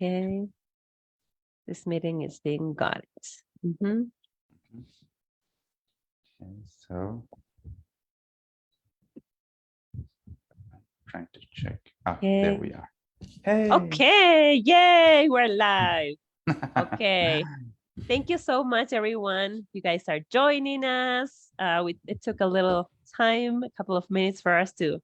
Okay. This meeting is being got. Okay, so I'm trying to check. Ah, there we are. Hey. Okay, yay, we're live. Okay. Thank you so much, everyone. You guys are joining us. It took a little time, a couple of minutes for us to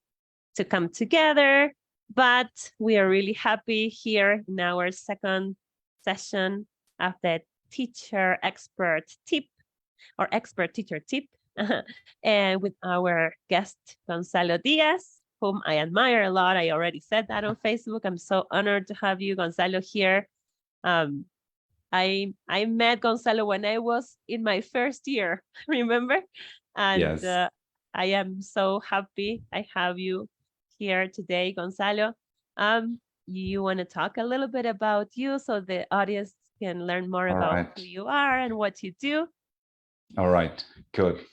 come together, but we are really happy here in our second session of the teacher expert tip or expert teacher tip, and with our guest, Gonzalo Diaz, whom I admire a lot. I already said that on Facebook. I'm so honored to have you, Gonzalo, here. I met Gonzalo when I was in my first year, remember? And Yes. I am so happy I have you here today, Gonzalo. You want to talk a little bit about you so the audience can learn more All about right. who you are and what you do? All right, good.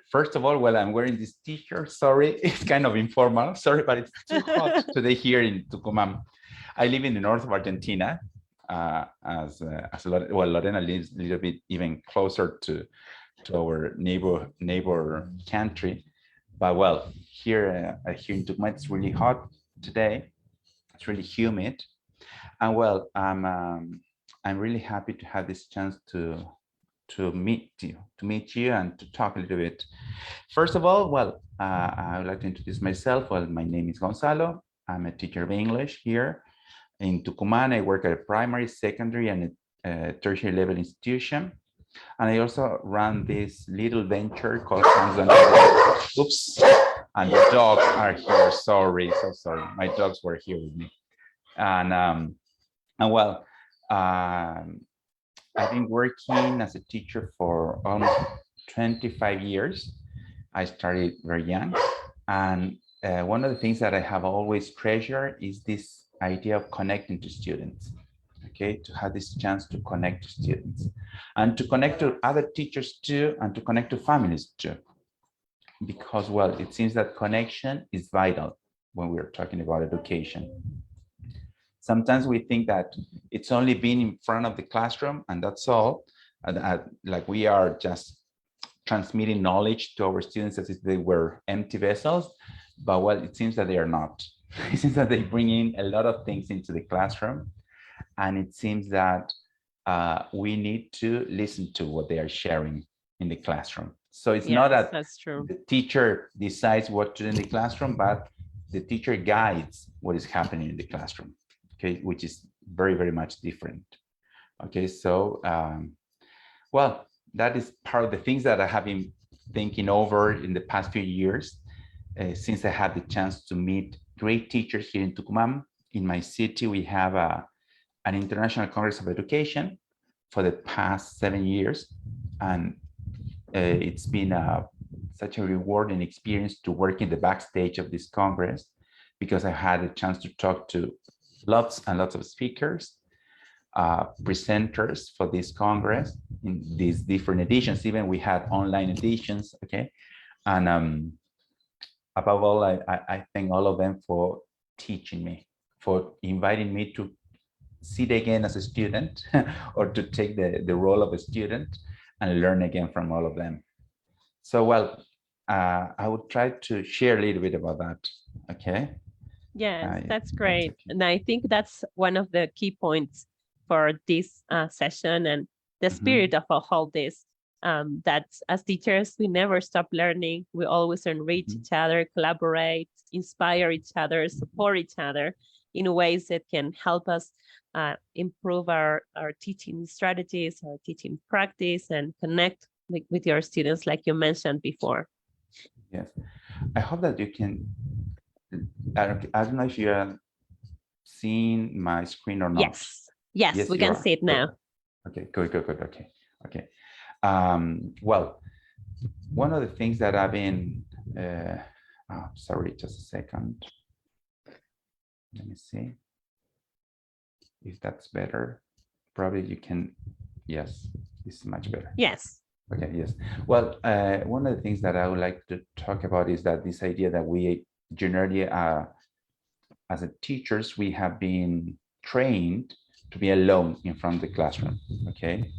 First of all, well, I'm wearing this t-shirt. Sorry, it's kind of informal. Sorry, but it's too hot today here in Tucumán. I live in the north of Argentina. Lorena lives a little bit even closer to our neighbor country. But well, here in Tucumán, it's really hot today. It's really humid, and well, I'm really happy to have this chance to meet you and to talk a little bit. First of all, well, I would like to introduce myself. Well, my name is Gonzalo. I'm a teacher of English here in Tucumán. I work at a primary, secondary, and a tertiary level institution. And I also run this little venture called Oops, and the dogs are here. Sorry, so sorry. My dogs were here with me. And well, I've been working as a teacher for almost 25 years. I started very young. And one of the things that I have always treasured is this idea of connecting to students, okay? To have this chance to connect to students and to connect to other teachers too, and to connect to families too. Because, well, it seems that connection is vital when we're talking about education. Sometimes we think that it's only being in front of the classroom and that's all, like we are just transmitting knowledge to our students as if they were empty vessels, but well, it seems that they are not. It seems that they bring in a lot of things into the classroom, and it seems that we need to listen to what they are sharing in the classroom. So it's not that that's true. The teacher decides what to do in the classroom, but the teacher guides what is happening in the classroom. Okay, which is very, very much different. Okay, so, well, that is part of the things that I have been thinking over in the past few years, since I had the chance to meet great teachers here in Tucumán. In my city, we have an International Congress of Education for the past 7 years. And it's been such a rewarding experience to work in the backstage of this Congress, because I had a chance to talk to lots and lots of speakers, presenters for this Congress in these different editions. Even we had online editions, okay? And above all, I thank all of them for teaching me, for inviting me to sit again as a student or to take the role of a student and learn again from all of them. So, well, I would try to share a little bit about that, okay? Yes, that's great. Okay. And I think that's one of the key points for this session and the spirit of all this, that as teachers, we never stop learning. We always enrich each other, collaborate, inspire each other, support each other in ways that can help us improve our teaching strategies, our teaching practice, and connect with your students like you mentioned before. Yes, I hope that you can, I don't know if you're seeing my screen or not. Yes, we can see it now. Okay, good. Okay. Well, one of the things that I've been, sorry, just a second. Let me see if that's better. Probably you can, yes, this is much better. Yes. Okay, yes. Well, one of the things that I would like to talk about is that this idea that we generally, as a teachers, we have been trained to be alone in front of the classroom, okay?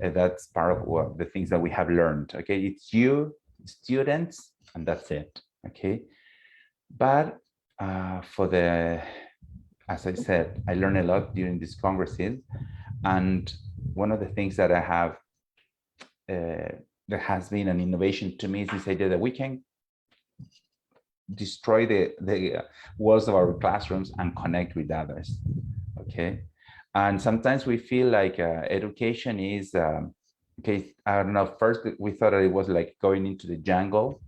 That's part of the things that we have learned, okay? It's you, students, and that's it, okay? But as I said, I learned a lot during these congresses, and one of the things that I have that has been an innovation to me is this idea that we can destroy the walls of our classrooms and connect with others, okay? And sometimes we feel like education is, okay, I don't know, first we thought that it was like going into the jungle,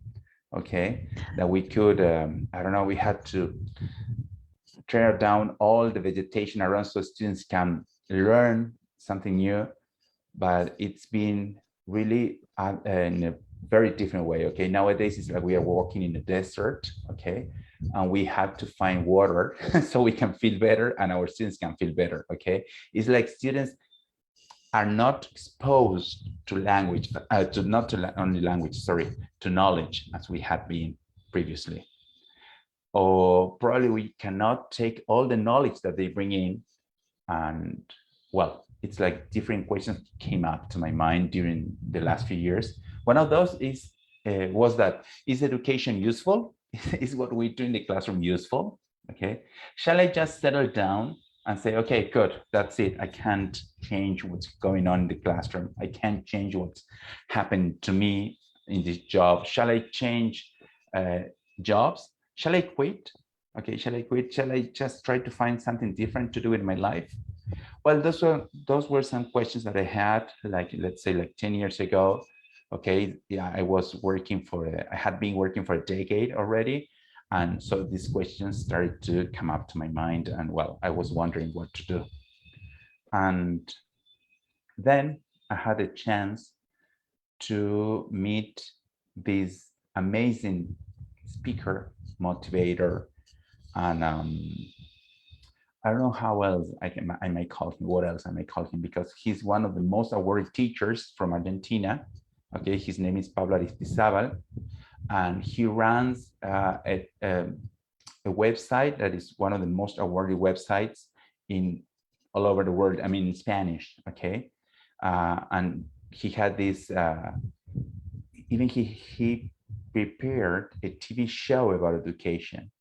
okay? That we could, I don't know, we had to tear down all the vegetation around so students can learn something new, but it's been really in a very different way, okay? Nowadays, it's like we are walking in the desert, okay? And we have to find water so we can feel better and our students can feel better, okay? It's like students are not exposed to language, only language, sorry, to knowledge as we had been previously. Or probably we cannot take all the knowledge that they bring in, and well, it's like different questions came up to my mind during the last few years. One of those was that, is education useful? Is what we do in the classroom useful? Okay, shall I just settle down and say, okay, good, that's it. I can't change what's going on in the classroom. I can't change what's happened to me in this job. Shall I change jobs? Shall I quit? Okay, shall I quit? Shall I just try to find something different to do in my life? Well, those were some questions that I had, like, let's say like 10 years ago. Okay, yeah, I had been working for a decade already. And so these questions started to come up to my mind, and well, I was wondering what to do. And then I had a chance to meet this amazing speaker, motivator, and I don't know how else I might call him, what else I might call him, because he's one of the most awarded teachers from Argentina. Okay, his name is Pablo Aristizabal, and he runs a website that is one of the most awarded websites in all over the world. I mean, in Spanish, okay? And he had this, even he prepared a TV show about education,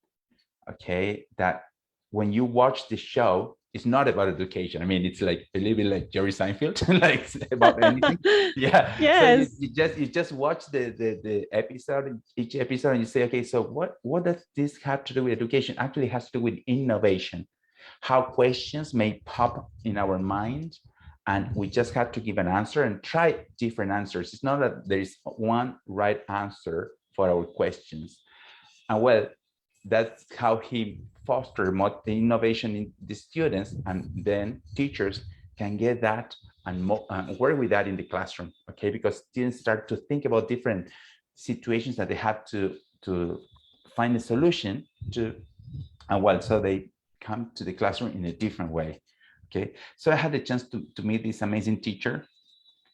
okay? That when you watch the show, it's not about education. I mean, it's like a little bit like Jerry Seinfeld, like about anything. Yeah. Yes. So you just watch the episode, each episode, and you say, okay, so what does this have to do with education? Actually, it has to do with innovation. How questions may pop in our mind, and we just have to give an answer and try different answers. It's not that there is one right answer for our questions. And well, that's how he fostered the innovation in the students, and then teachers can get that and work with that in the classroom, okay? Because students start to think about different situations that they have to find a solution to, and well, so they come to the classroom in a different way, okay? So I had the chance to meet this amazing teacher,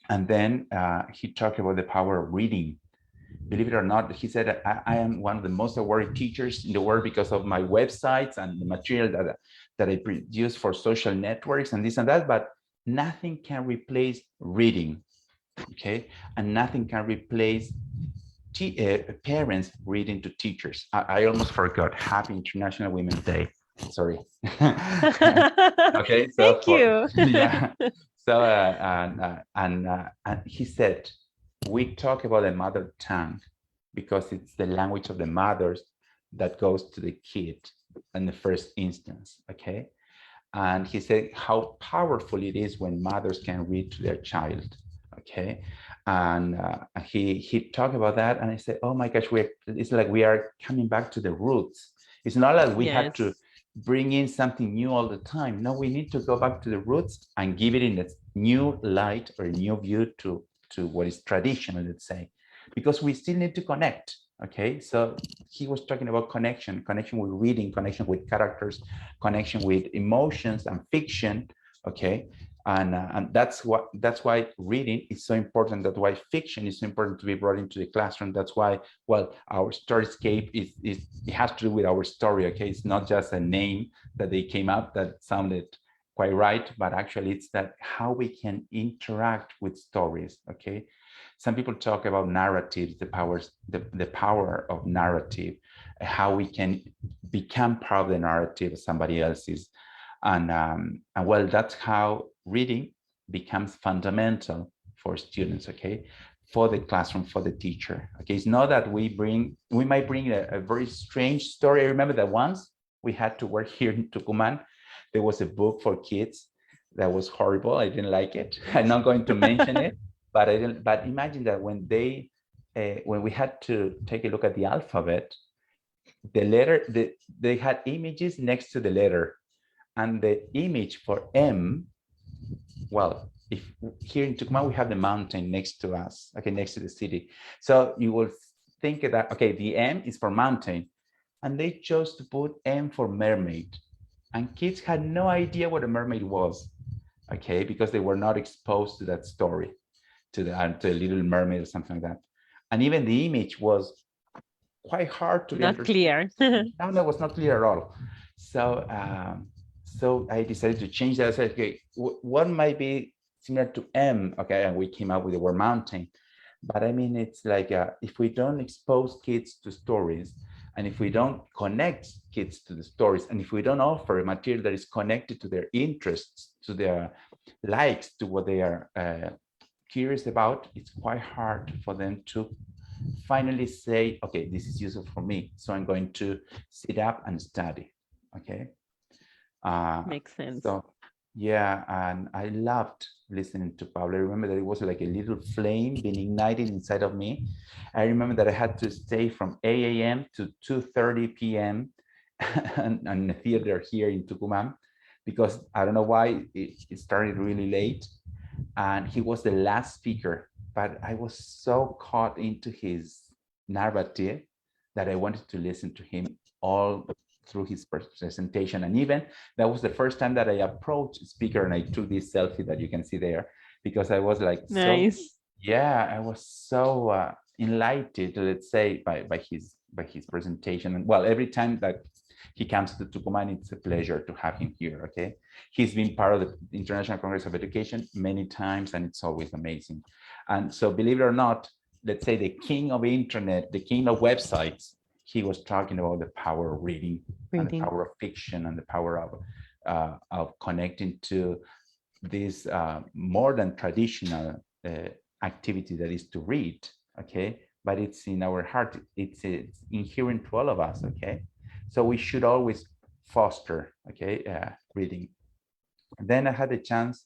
and then he talked about the power of reading. Believe it or not, he said, I am one of the most awarded teachers in the world because of my websites and the material that I produce for social networks and this and that, but nothing can replace reading, okay? And nothing can replace parents reading to teachers. I almost forgot. Happy International Women's Day. Sorry. Okay, so Thank you. yeah. So and he said, we talk about the mother tongue because it's the language of the mothers that goes to the kid in the first instance, okay? And he said how powerful it is when mothers can read to their child, okay? And he talked about that, and I said, oh my gosh, it's like we are coming back to the roots. It's not like we had to bring in something new all the time. No, we need to go back to the roots and give it in a new light or a new view to what is traditional, let's say, because we still need to connect, okay? So he was talking about connection with reading, connection with characters, connection with emotions and fiction, okay? And that's why reading is so important. That's why fiction is so important to be brought into the classroom. That's why, well, our storyscape is it has to do with our story. Okay, it's not just a name that they came up that sounded quite right, but actually it's that how we can interact with stories. Okay, some people talk about narratives, the power of narrative, how we can become part of the narrative of somebody else's. And well, that's how reading becomes fundamental for students, okay, for the classroom, for the teacher. Okay, it's not that we might bring a very strange story. I remember that once we had to work here in Tucumán, there was a book for kids that was horrible. I didn't like it. I'm not going to mention it, but I didn't. But imagine that when we had to take a look at the alphabet, they had images next to the letter, and the image for M, well, if here in Tucumán we have the mountain next to us, okay, next to the city. So you will think that, okay, the M is for mountain, and they chose to put M for mermaid. And kids had no idea what a mermaid was, okay, because they were not exposed to that story, to the Little Mermaid or something like that. And even the image was quite hard to be Not understood. clear. No, it was not clear at all. So, so I decided to change that. I said, okay, what might be similar to M? Okay, and we came up with the word mountain. But I mean, it's like if we don't expose kids to stories, and if we don't connect kids to the stories, and if we don't offer a material that is connected to their interests, to their likes, to what they are curious about, it's quite hard for them to finally say, okay, this is useful for me, so I'm going to sit up and study. Okay. Makes sense. So yeah, and I loved listening to Pablo. I remember that it was like a little flame being ignited inside of me. I remember that I had to stay from 8 a.m. to 2:30 p.m. and the theater here in Tucumán, because I don't know why it started really late, and he was the last speaker, but I was so caught into his narrative that I wanted to listen to him all through his presentation. And even that was the first time that I approached a speaker and I took this selfie that you can see there, because I was like, Nice. so, yeah, I was so enlightened, let's say, by his presentation. And well, every time that he comes to Tucumán, it's a pleasure to have him here. Okay, he's been part of the International Congress of Education many times, and it's always amazing. And so, believe it or not, let's say the king of internet, the king of websites, he was talking about the power of reading, and the power of fiction, and the power of connecting to this more than traditional activity that is to read. Okay, but it's in our heart. It's inherent to all of us. Okay, so we should always foster, okay, reading. And then I had a chance.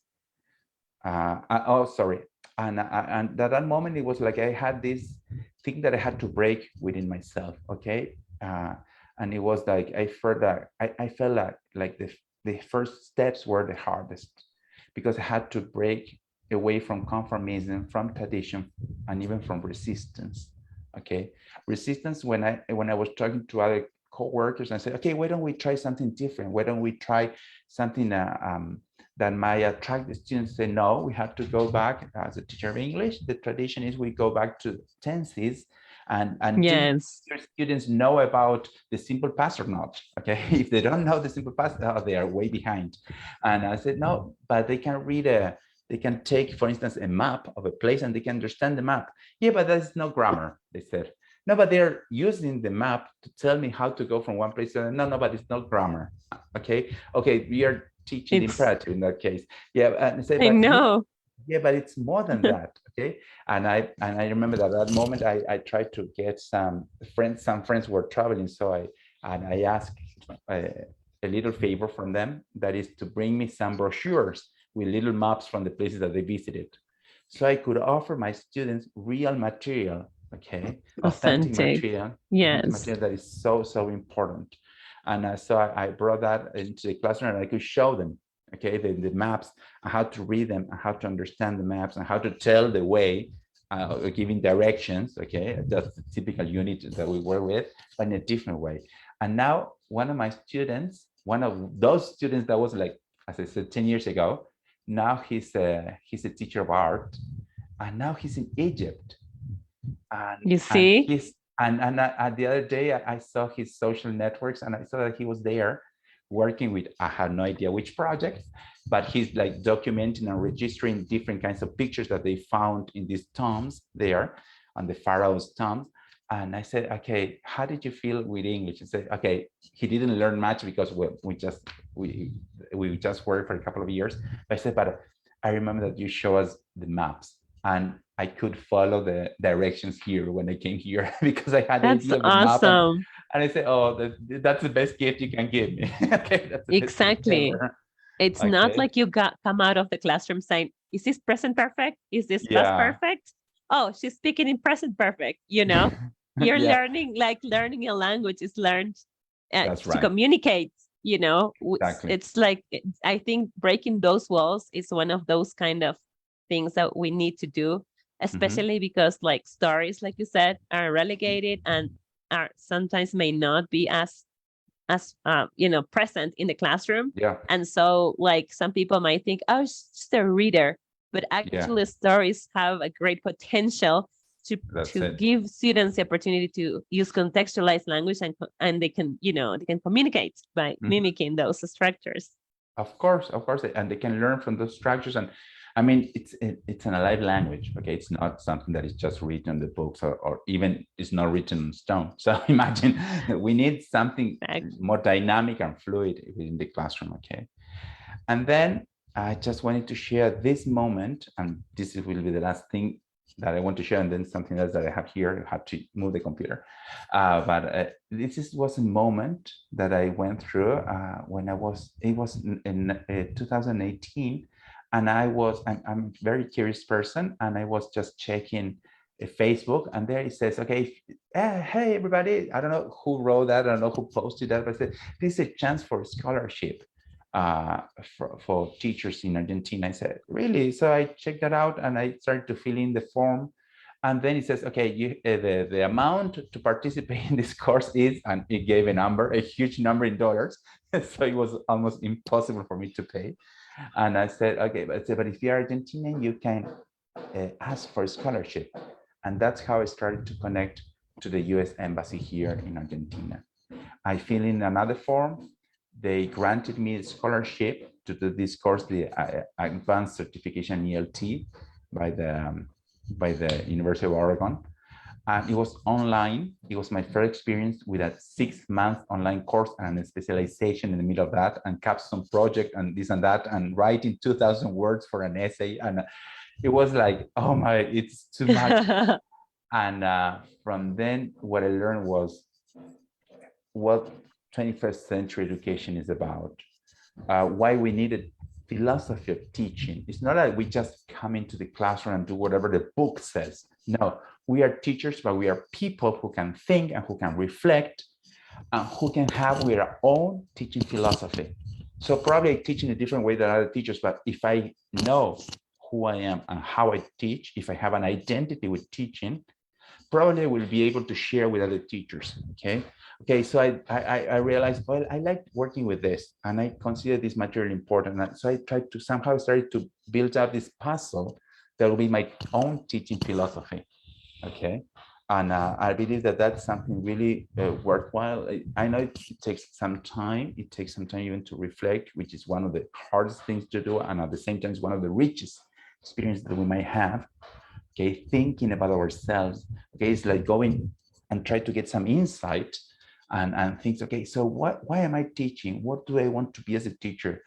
Oh, sorry. And at that moment, it was like I had this thing that I had to break within myself. Okay, and it was like I felt that I felt like the first steps were the hardest, because I had to break away from conformism, from tradition, and even from resistance. Okay, resistance when I was talking to other co-workers and said, okay, why don't we try something different? Why don't we try something that might attract the students? Say, no, we have to go back. As a teacher of English, the tradition is we go back to tenses, and yes, your students know about the simple past or not. Okay, if they don't know the simple past, they are way behind. And I said, no, but they can read they can take, for instance, a map of a place and they can understand the map. Yeah, but that's no grammar, they said. No, but they're using the map to tell me how to go from one place to another. No, but it's not grammar. Okay, we are teaching the imperative in that case. Yeah, and say, I but know. yeah, but it's more than that. Okay, and I remember that at that moment I tried to get some friends were traveling, so I asked a little favor from them, that is to bring me some brochures with little maps from the places that they visited, so I could offer my students real material. Okay, authentic material, authentic Yes. material that is so important. And so I brought that into the classroom, and I could show them, okay, the maps, and how to read them, and how to understand the maps, and how to tell the way, giving directions. Okay, that's the typical unit that we work with, but in a different way. And now one of those students that was like, as I said, 10 years ago, now he's a teacher of art, and now he's in Egypt. You see? And the other day I saw his social networks, and I saw that he was there working with, I had no idea which project, but he's like documenting and registering different kinds of pictures that they found in these tombs there on the pharaoh's tombs. And I said, okay, how did you feel with English? He said, okay, he didn't learn much because we just worked for a couple of years. I said, but I remember that you show us the maps, and I could follow the directions here when I came here because I had the idea of the map. And I said, oh, that's the best gift you can give me. Okay, that's the exactly. best gift ever. It's not like you come out of the classroom saying, is this present perfect? Is this past perfect? Oh, she's speaking in present perfect, you know? You're learning, like learning a language is learned to communicate, you know? Exactly. It's like, I think breaking those walls is one of those kind of things that we need to do, especially because like stories, like you said, are relegated and are sometimes may not be as you know, present in the classroom. And so like some people might think, oh, it's just a reader, but actually stories have a great potential to give students the opportunity to use contextualized language, and they can, you know, they can communicate by mimicking those structures. Of course, and they can learn from those structures. And I mean, it's an alive language. Okay, it's not something that is just written in the books, or even it's not written in stone. So imagine we need something more dynamic and fluid within the classroom. Okay, and then I just wanted to share this moment, and this will be the last thing that I want to share, and then something else that I have here. I have to move the computer, but this was a moment that I went through when it was in 2018. And I'm a very curious person, and I was just checking Facebook, and there it says, okay, hey everybody, I don't know who wrote that, I don't know who posted that, but it said, this is a chance for a scholarship for teachers in Argentina. I said, really? So I checked that out, and I started to fill in the form, and then it says, okay, the amount to participate in this course is, and it gave a number, a huge number in dollars. So it was almost impossible for me to pay. And I said, okay, but if you're Argentinian, you can ask for a scholarship. And that's how I started to connect to the US Embassy here in Argentina. I fill in another form. They granted me a scholarship to do this course, the Advanced Certification ELT by the University of Oregon. And it was online. It was my first experience with a 6-month online course and a specialization in the middle of that, and capstone project and this and that, and writing 2,000 words for an essay. And it was like, oh my, it's too much. And from then, what I learned was what 21st century education is about, why we needed philosophy of teaching. It's not like we just come into the classroom and do whatever the book says. No, we are teachers, but we are people who can think and who can reflect and who can have their own teaching philosophy. So probably I teach in a different way than other teachers, but if I know who I am and how I teach, if I have an identity with teaching, probably I will be able to share with other teachers, okay? So I realized, well, I like working with this, and I consider this material important. And so I tried to somehow started to build up this puzzle that will be my own teaching philosophy, okay? And I believe that that's something really worthwhile. I know it takes some time. It takes some time even to reflect, which is one of the hardest things to do. And at the same time, it's one of the richest experiences that we might have. Okay, thinking about ourselves. Okay, it's like going and try to get some insight and think, okay, so why am I teaching? What do I want to be as a teacher?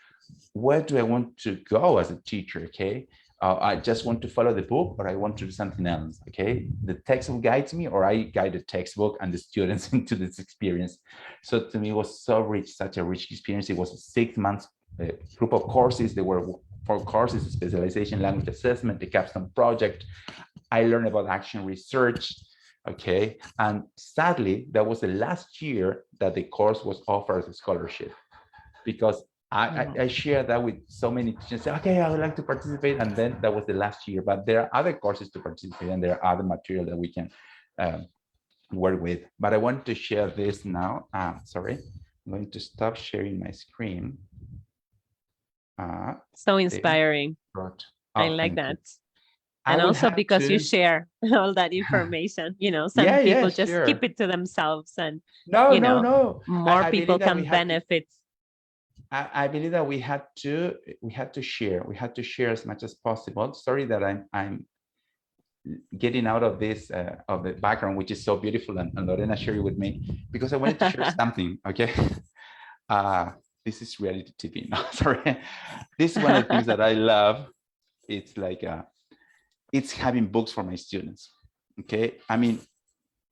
Where do I want to go as a teacher? Okay, I just want to follow the book, or I want to do something else. Okay, the textbook guides me, or I guide the textbook and the students into this experience. So to me, it was so rich, such a rich experience. It was a 6 months group of courses. There were 4 courses: specialization, language assessment, the capstone project. I learned about action research. Okay, and sadly, that was the last year that the course was offered as a scholarship, because I share that with so many teachers. Okay, I would like to participate, and then that was the last year. But there are other courses to participate, and there are other material that we can work with. But I want to share this now. Sorry, I'm going to stop sharing my screen. So they inspiring. brought. I Oh, like thank you. that. I And will also have because you to. share all that information, some Yeah, yeah, people just keep sure. it to themselves and, No, no, no. more I people believe that we can had to. benefit. I believe that we had to share. We had to share as much as possible. Sorry that I'm getting out of this of the background, which is so beautiful, and Lorena shared it with me because I wanted to share something. Okay, uh, this is reality TV. No, sorry. This is one of the things that I love. It's like it's having books for my students. Okay, I mean,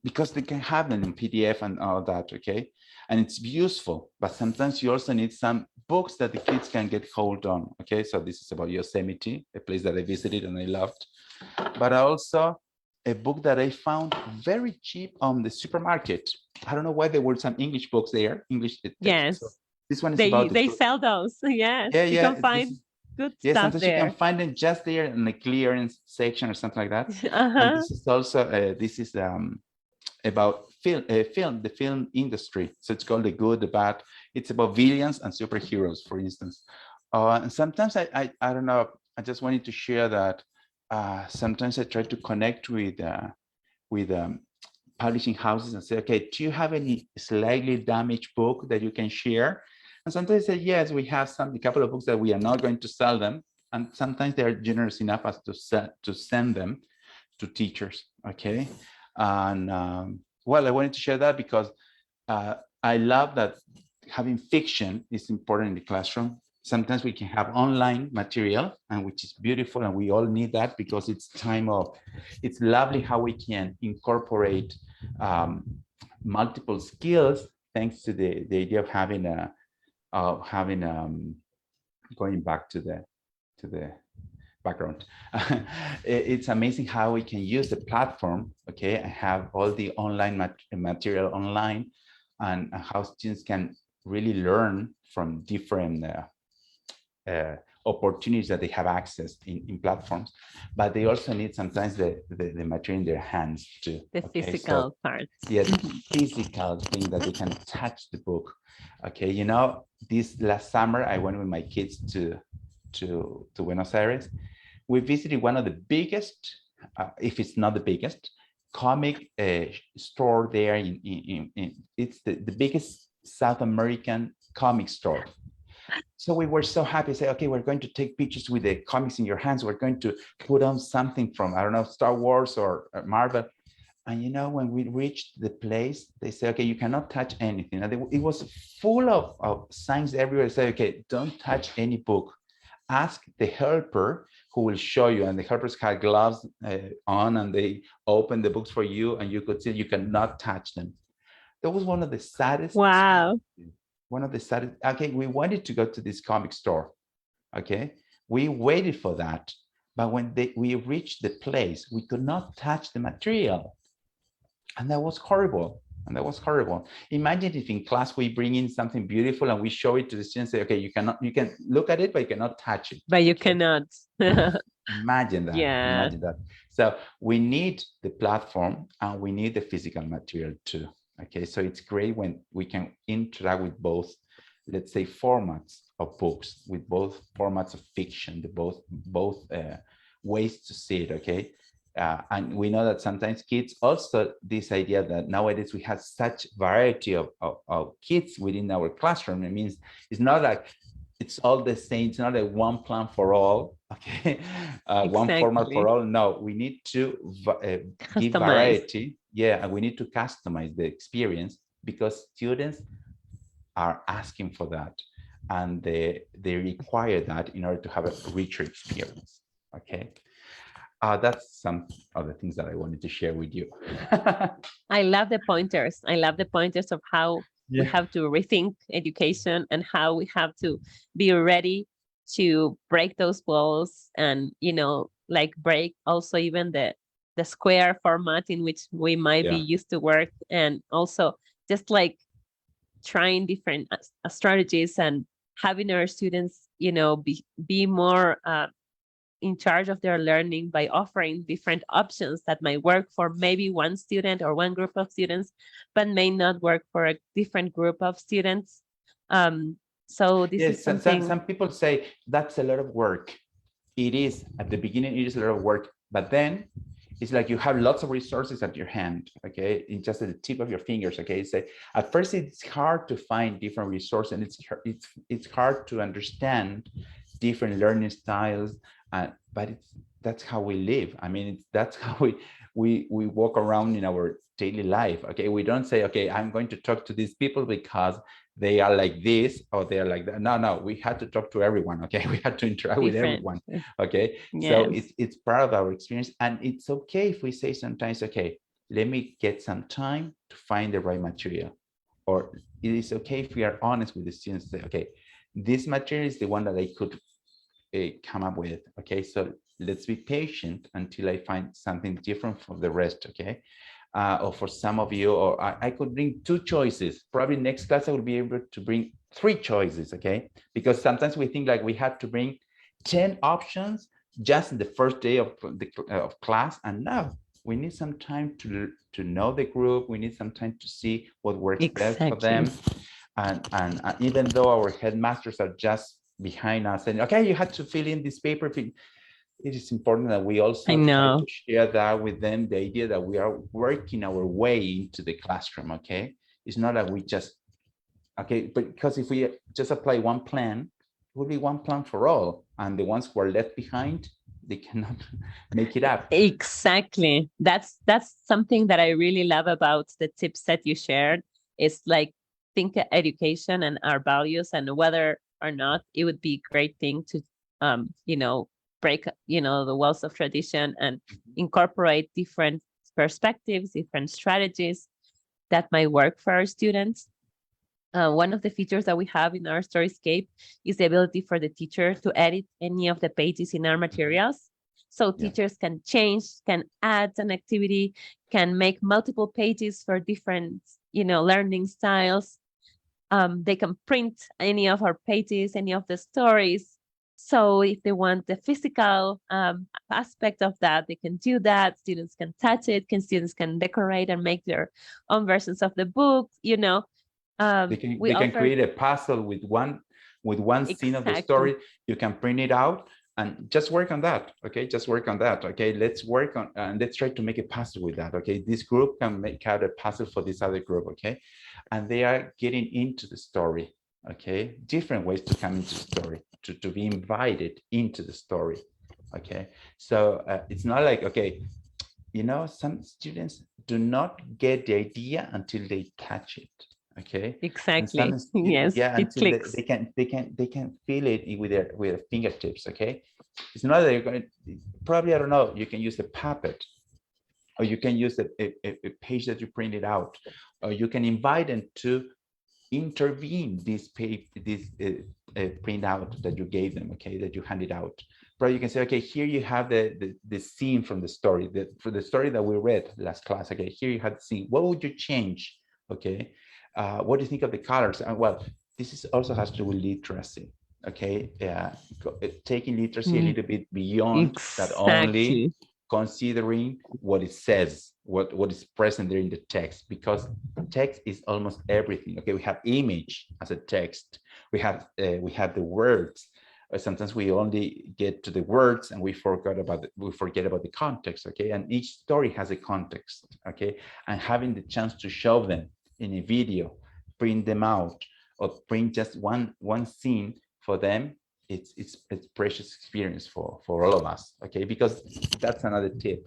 because they can have them in PDF and all that, okay? And it's useful, but sometimes you also need some books that the kids can get hold on, okay? So this is about Yosemite, a place that I visited and I loved, but also a book that I found very cheap on the supermarket. I don't know why there were some English books there, English text. So Yes, this one is they about the they sell those. Yes, yeah, you can yeah. This find is good yeah. stuff Sometimes you can there. find them just there in the clearance section or something like that. And Uh-huh. this is also this is about film, the film industry. So it's called The Good, the Bad. It's about villains and superheroes, for instance. And sometimes I don't know. I just wanted to share that sometimes I try to connect with publishing houses and say, okay, do you have any slightly damaged book that you can share? And sometimes they say, yes, we have a couple of books that we are not going to sell them. And sometimes they're generous enough as to send them to teachers, okay? And well, I wanted to share that because I love that having fiction is important in the classroom. Sometimes we can have online material, and which is beautiful, and we all need that because it's lovely how we can incorporate um, multiple skills thanks to the idea of having going back to the background. It's amazing how we can use the platform, okay, and have all the online material online, and how students can really learn from different opportunities that they have access in platforms, but they also need sometimes the material in their hands too. The Okay, physical so part. yeah, the physical thing that they can touch the book. Okay, this last summer I went with my kids to Buenos Aires. We visited one of the biggest, if it's not the biggest, comic store there. It's the biggest South American comic store. So we were so happy. Say, okay, we're going to take pictures with the comics in your hands. We're going to put on something from, I don't know, Star Wars or Marvel. And when we reached the place, they say, okay, you cannot touch anything. And it was full of signs everywhere. They say, okay, don't touch any book. Ask the helper who will show you. And the helpers had gloves on, and they opened the books for you, and you could see you cannot touch them. That was one of the saddest. Wow. One of the saddest. Okay, we wanted to go to this comic store. Okay, we waited for that, but when we reached the place, we could not touch the material, and that was horrible. Imagine if in class we bring in something beautiful and we show it to the students, say, okay, you can look at it, but you cannot touch it. But you Okay? cannot. Imagine that. Yeah. Imagine that. So we need the platform and we need the physical material too. Okay, so it's great when we can interact with both, let's say, formats of books, with both formats of fiction, both ways to see it. Okay, and we know that sometimes kids also, this idea that nowadays we have such variety of kids within our classroom. It means it's not like it's all the same. It's not a one plan for all. Okay, one format for all. No, we need to give variety. Yeah, and we need to customize the experience because students are asking for that, and they require that in order to have a richer experience. Okay. That's some of the things that I wanted to share with you. I love the pointers. I love the pointers of how we have to rethink education and how we have to be ready to break those walls and, like break also even the square format in which we might be used to work, and also just like trying different strategies and having our students, be more in charge of their learning by offering different options that might work for maybe one student or one group of students, but may not work for a different group of students. So this is Yes, something some people say that's a lot of work. It is at the beginning, it is a lot of work, but then it's like you have lots of resources at your hand, okay? It's just at the tip of your fingers, okay? So at first it's hard to find different resources, and it's hard to understand different learning styles, but that's how we live. I mean, that's how we walk around in our daily life, okay? We don't say, okay, I'm going to talk to these people because they are like this or they are like that. No, we had to talk to everyone, okay? We had to interact with different. everyone, okay? So Yes. it's part of our experience, and it's okay if we say sometimes, okay, let me get some time to find the right material. Or it is okay if we are honest with the students, say, okay, this material is the one that I could come up with, okay? So let's be patient until I find something different from the rest, okay? Or for some of you, or I could bring 2 choices. Probably next class I will be able to bring 3 choices, okay? Because sometimes we think like we have to bring 10 options just in the first day of class, and now we need some time to know the group. We need some time to see what works best for them. And even though our headmasters are just behind us and okay, you had to fill in this paper, it is important that we also try to share that with them, the idea that we are working our way into the classroom, okay? It's not that we just, okay, but because if we just apply one plan, it will be one plan for all. And the ones who are left behind, they cannot make it up. Exactly. That's something that I really love about the tips that you shared. It's like think education and our values, and whether or not it would be a great thing to break the walls of tradition and incorporate different perspectives, different strategies that might work for our students. One of the features that we have in our Storyscape is the ability for the teacher to edit any of the pages in our materials. So teachers can change, can add an activity, can make multiple pages for different, learning styles. They can print any of our pages, any of the stories. So if they want the physical aspect of that, they can do that. Students can touch it. Students can decorate and make their own versions of the book. They can create a puzzle with one scene of the story. You can print it out and just work on that. Okay, just work on that. Okay, let's work on and let's try to make a puzzle with that. Okay, this group can make out a puzzle for this other group. Okay, and they are getting into the story. Okay, different ways to come into the story, to be invited into the story. Okay, so it's not like, okay, some students do not get the idea until they catch it. Okay, exactly. Yes, yeah, it until clicks. they can feel it with their fingertips. Okay, it's not that you're going to, probably, I don't know, you can use a puppet, or you can use a page that you printed out, or you can invite them to intervene this page, this printout that you gave them, okay, that you handed out. But you can say, okay, here you have the scene from the story, for the story that we read last class. Okay, here you have the scene. What would you change? Okay, what do you think of the colors? And well, this is also has to do with literacy. Okay, taking literacy a little bit beyond that, only considering what it says, what is present there in the text, because text is almost everything. Okay, we have image as a text, we have the words. Sometimes we only get to the words and we forget about the context. Okay, and each story has a context. Okay, and having the chance to show them in a video, print them out, or print just one scene for them, it's precious experience for all of us. Okay, because that's another tip.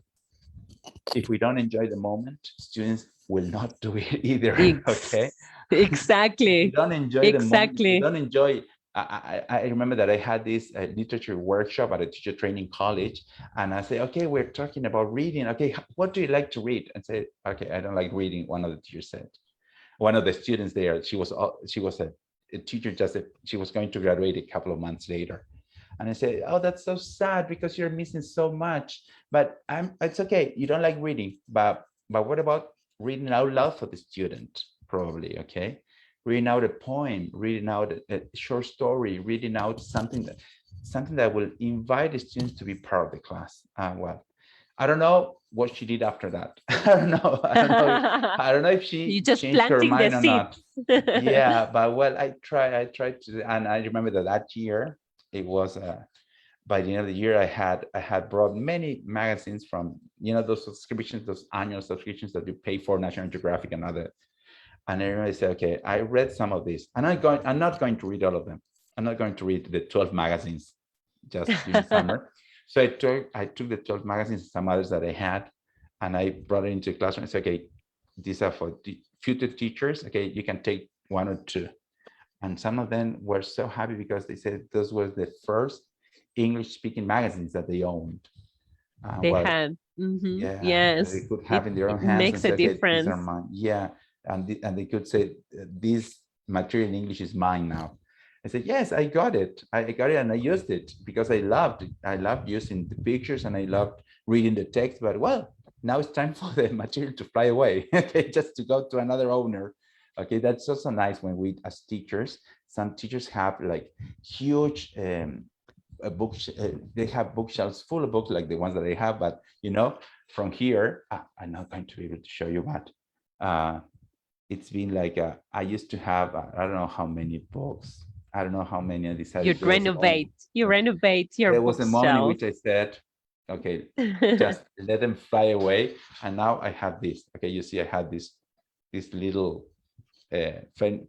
If we don't enjoy the moment, students will not do it either. Okay, exactly. If you don't enjoy the moment, you don't enjoy. I remember that I had this literature workshop at a teacher training college, and I say, okay, we're talking about reading. Okay, what do you like to read? And say, okay, I don't like reading. One of the teachers said. One of the students there, she was a teacher, she was going to graduate a couple of months later. And I said, oh, that's so sad because you're missing so much. But it's okay. You don't like reading, but what about reading out loud for the student? Probably, okay. Reading out a poem, reading out a short story, reading out something that will invite the students to be part of the class. Well, I don't know. what she did after that. I don't know. I don't know if she You just changed her planting the mind or not. seeds. Yeah, but well, I tried to, and I remember that year it was by the end of the year I had brought many magazines from, you know, those subscriptions, those annual subscriptions that you pay for, National Geographic and other. And I remember I said, okay, I read some of these, and I'm not going to read all of them. I'm not going to read the 12 magazines just during summer. So I took the 12 magazines and some others that I had, and I brought it into the classroom and said, okay, these are for future teachers. Okay, you can take one or two. And some of them were so happy because they said those were the first English speaking magazines that they owned. They Well, had. yeah, that they Yes, could have in their own it hands and makes a say, okay, these are difference. mine. Yeah, and they could say, this material in English is mine now. I said, yes, I got it. I got it and I used it because I loved it. I loved using the pictures and I loved reading the text. But well, now it's time for the material to fly away, okay, just to go to another owner. Okay, that's also nice when we, as teachers, some teachers have like huge books, they have bookshelves full of books like the ones that they have, but you know, from here, I'm not going to be able to show you, but it's been like, I used to have, I don't know how many books, I don't know how many I decided. You renovate your There was a moment in bookshelf. which I said, okay, just let them fly away. And now I have this, okay, you see, I had this little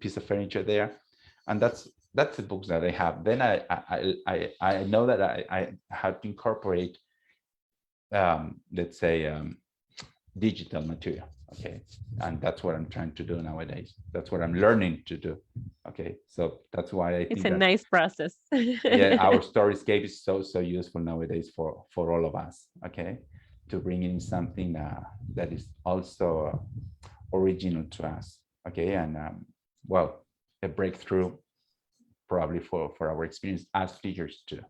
piece of furniture there. And that's the books that I have. Then I know that I have to incorporate, let's say, digital material. Okay, and that's what I'm trying to do nowadays. That's what I'm learning to do. Okay, so that's why I think it's a nice process. Yeah, our Storyscape is so useful nowadays for all of us. Okay, to bring in something that is also original to us. Okay, and well, a breakthrough probably for our experience as teachers too.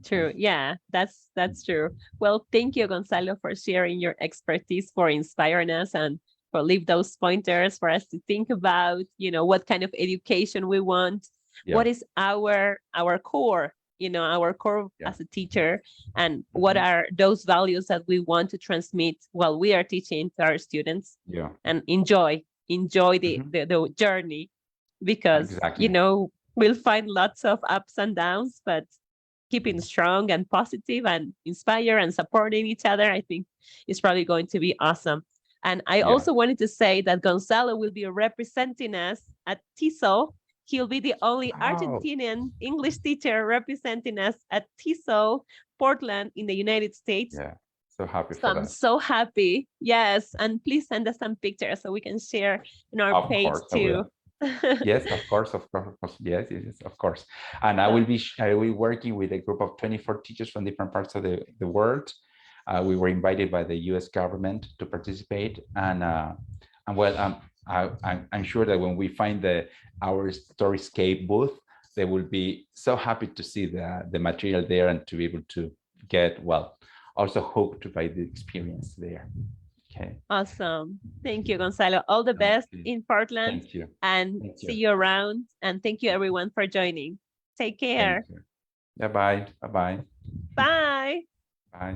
True. Yeah, that's true. Well, thank you, Gonzalo, for sharing your expertise, for inspiring us, and for leave those pointers for us to think about, you know, what kind of education we want, Yeah. what is our core, you know, our core as a teacher, and what are those values that we want to transmit while we are teaching to our students. Yeah. And enjoy the journey, because Exactly. you know, we'll find lots of ups and downs, but keeping strong and positive and inspire and supporting each other, I think is probably going to be awesome. And I also wanted to say that Gonzalo will be representing us at TESOL. He'll be the only Argentinian English teacher representing us at TESOL, Portland in the United States. Yeah, so happy So for I'm that. so happy. Yes, and please send us some pictures so we can share in our page too. Yes, of course. Yes, of course. And I will be working with a group of 24 teachers from different parts of the world. We were invited by the U.S. government to participate, and well, I'm sure that when we find our Storyscape booth, they will be so happy to see the material there and to be able to get, well, also hooked by the experience there. Okay. Awesome. Thank you, Gonzalo. All the best in Portland. Thank you. And see you around. And thank you, everyone, for joining. Take care. Bye-bye. Bye-bye. Bye. Bye.